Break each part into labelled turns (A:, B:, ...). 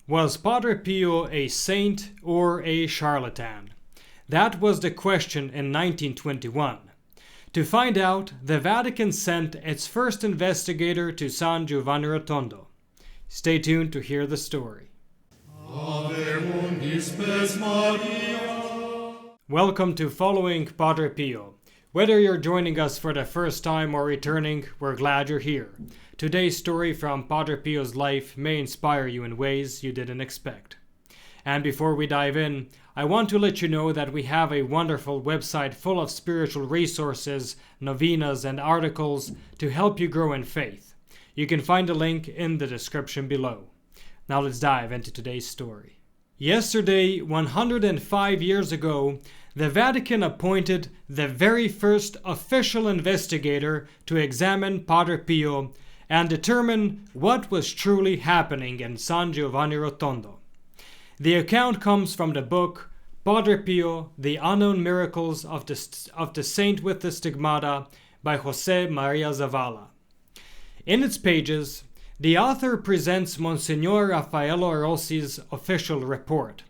A: Was Padre Pio a saint or a charlatan? That was the question in 1921. To find out, the Vatican sent its first investigator to San Giovanni Rotondo. Stay tuned to hear the story. Welcome to Following Padre Pio. Whether you're joining us for the first time or returning, we're glad you're here. Today's story from Padre Pio's life may inspire you in ways you didn't expect. And before we dive in, I want to let you know that we have a wonderful website full of spiritual resources, novenas, and articles to help you grow in faith. You can find a link in the description below. Now let's dive into today's story. Yesterday, 105 years ago, the Vatican appointed the very first official investigator to examine Padre Pio and determine what was truly happening in San Giovanni Rotondo. The account comes from the book Padre Pio, The Unknown Miracles of the Saint with the Stigmata by Jose Maria Zavala. In its pages, the author presents Monsignor Raffaello Rossi's official report.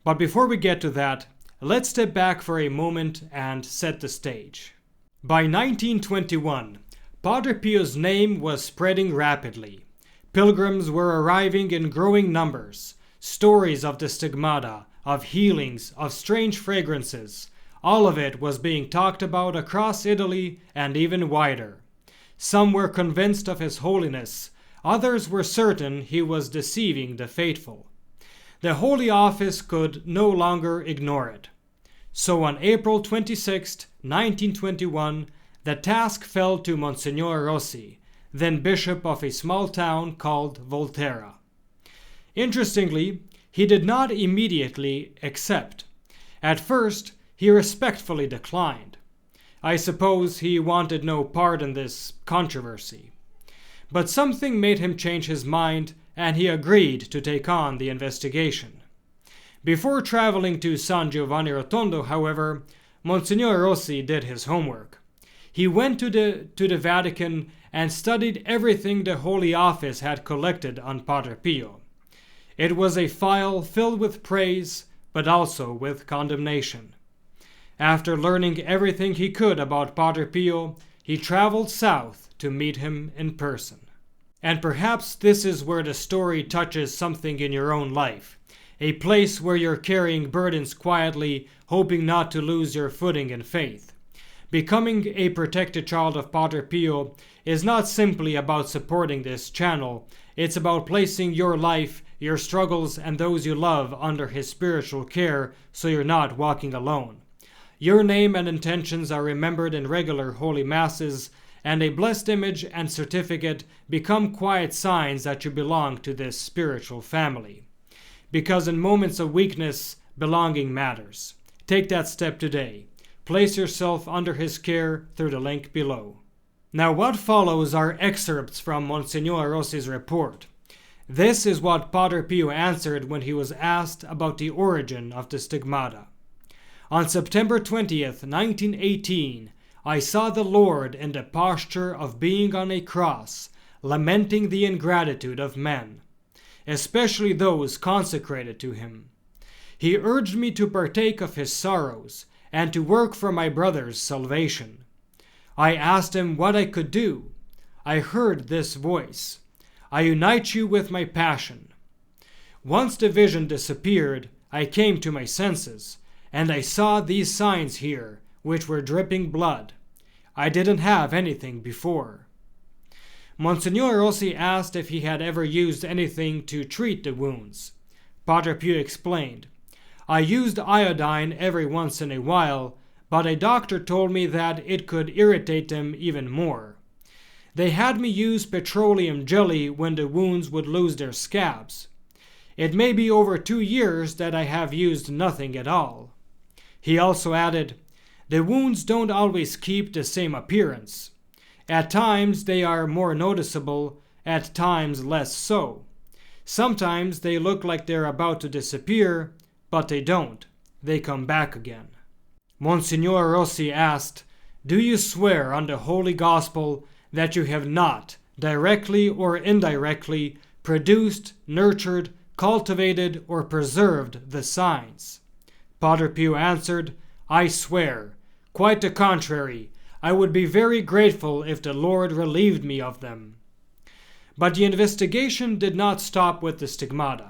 A: But before we get to that, let's step back for a moment and set the stage. By 1921, Padre Pio's name was spreading rapidly. Pilgrims were arriving in growing numbers. Stories of the stigmata, of healings, of strange fragrances, all of it was being talked about across Italy and even wider. Some were convinced of his holiness, others were certain he was deceiving the faithful. The Holy Office could no longer ignore it. So on April 26, 1921, the task fell to Monsignor Rossi, then bishop of a small town called Volterra. Interestingly, he did not immediately accept. At first, he respectfully declined. I suppose he wanted no part in this controversy. But something made him change his mind, and he agreed to take on the investigation. Before traveling to San Giovanni Rotondo, however, Monsignor Rossi did his homework. He went to the Vatican and studied everything the Holy Office had collected on Padre Pio. It was a file filled with praise, but also with condemnation. After learning everything he could about Padre Pio, he traveled south to meet him in person. And perhaps this is where the story touches something in your own life, a place where you're carrying burdens quietly, hoping not to lose your footing in faith. Becoming a protected child of Padre Pio is not simply about supporting this channel, it's about placing your life, your struggles, and those you love under his spiritual care so you're not walking alone. Your name and intentions are remembered in regular holy masses, and a blessed image and certificate become quiet signs that you belong to this spiritual family. Because in moments of weakness, belonging matters. Take that step today. Place yourself under his care through the link below. Now what follows are excerpts from Monsignor Rossi's report. This is what Padre Pio answered when he was asked about the origin of the stigmata. On September 20th, 1918, I saw the Lord in the posture of being on a cross, lamenting the ingratitude of men, especially those consecrated to him. He urged me to partake of his sorrows and to work for my brother's salvation. I asked him what I could do. I heard this voice: I unite you with my passion. Once the vision disappeared, I came to my senses, and I saw these signs here, which were dripping blood. I didn't have anything before. Monsignor Rossi asked if he had ever used anything to treat the wounds. Padre Pio explained, I used iodine every once in a while, but a doctor told me that it could irritate them even more. They had me use petroleum jelly when the wounds would lose their scabs. It may be over 2 years that I have used nothing at all. He also added, the wounds don't always keep the same appearance. At times they are more noticeable, at times less so. Sometimes they look like they're about to disappear, but they don't. They come back again. Monsignor Rossi asked, do you swear on the Holy Gospel that you have not, directly or indirectly, produced, nurtured, cultivated or preserved the signs? Padre Pio answered, I swear, quite the contrary, I would be very grateful if the Lord relieved me of them. But the investigation did not stop with the stigmata.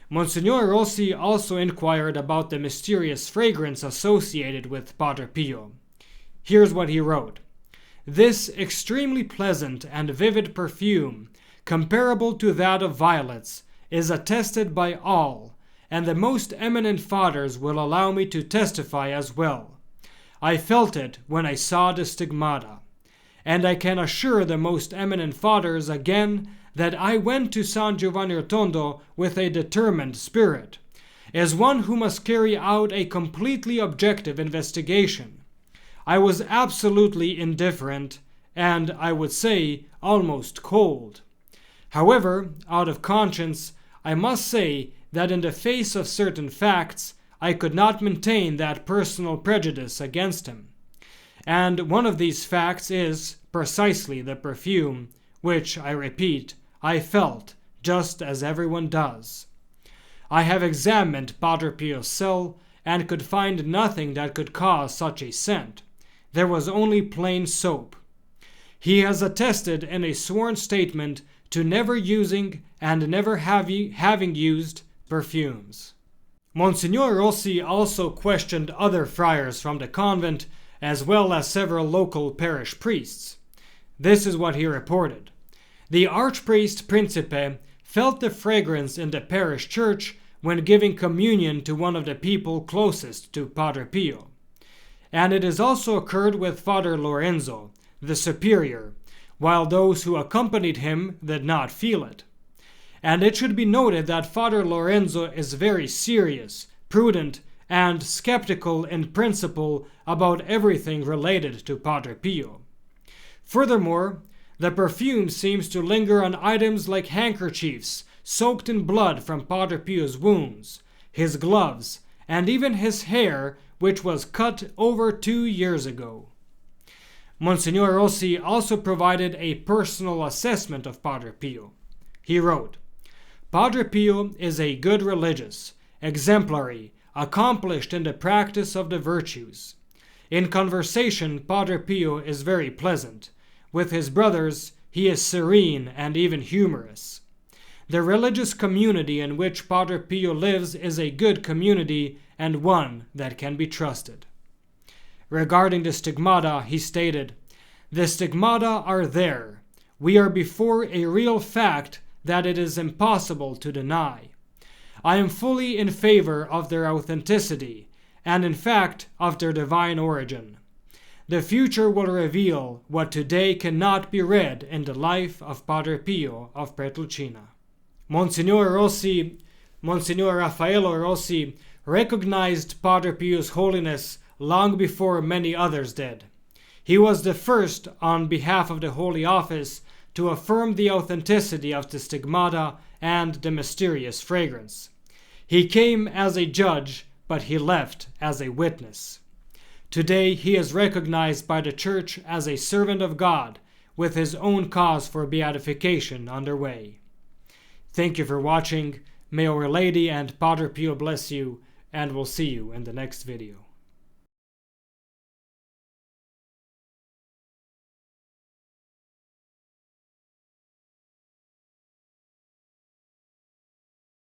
A: Monsignor Rossi also inquired about the mysterious fragrance associated with Padre Pio. Here's what he wrote. This extremely pleasant and vivid perfume, comparable to that of violets, is attested by all, and the most eminent fathers will allow me to testify as well. I felt it when I saw the stigmata, and I can assure the most eminent fathers again that I went to San Giovanni Rotondo with a determined spirit, as one who must carry out a completely objective investigation. I was absolutely indifferent, and I would say almost cold. However, out of conscience, I must say that in the face of certain facts, I could not maintain that personal prejudice against him. And one of these facts is precisely the perfume, which, I repeat, I felt, just as everyone does. I have examined Padre Pio's cell, and could find nothing that could cause such a scent. There was only plain soap. He has attested in a sworn statement to never using and never having used perfumes. Monsignor Rossi also questioned other friars from the convent, as well as several local parish priests. This is what he reported. The archpriest Principe felt the fragrance in the parish church when giving communion to one of the people closest to Padre Pio. And it has also occurred with Father Lorenzo, the superior, while those who accompanied him did not feel it. And it should be noted that Father Lorenzo is very serious, prudent, and skeptical in principle about everything related to Padre Pio. Furthermore, the perfume seems to linger on items like handkerchiefs soaked in blood from Padre Pio's wounds, his gloves, and even his hair, which was cut over 2 years ago. Monsignor Rossi also provided a personal assessment of Padre Pio. He wrote, Padre Pio is a good religious, exemplary, accomplished in the practice of the virtues. In conversation, Padre Pio is very pleasant. With his brothers, he is serene and even humorous. The religious community in which Padre Pio lives is a good community and one that can be trusted. Regarding the stigmata, he stated, The stigmata are there. We are before a real fact that it is impossible to deny. I am fully in favor of their authenticity, and in fact of their divine origin. The future will reveal what today cannot be read in the life of Padre Pio of Petrelcina. Monsignor Raffaello Rossi recognized Padre Pio's holiness long before many others did. He was the first, on behalf of the Holy Office, to affirm the authenticity of the stigmata and the mysterious fragrance. He came as a judge, but he left as a witness. Today he is recognized by the Church as a servant of God, with his own cause for beatification underway. Thank you for watching. May Our Lady and Padre Pio bless you, and we'll see you in the next video.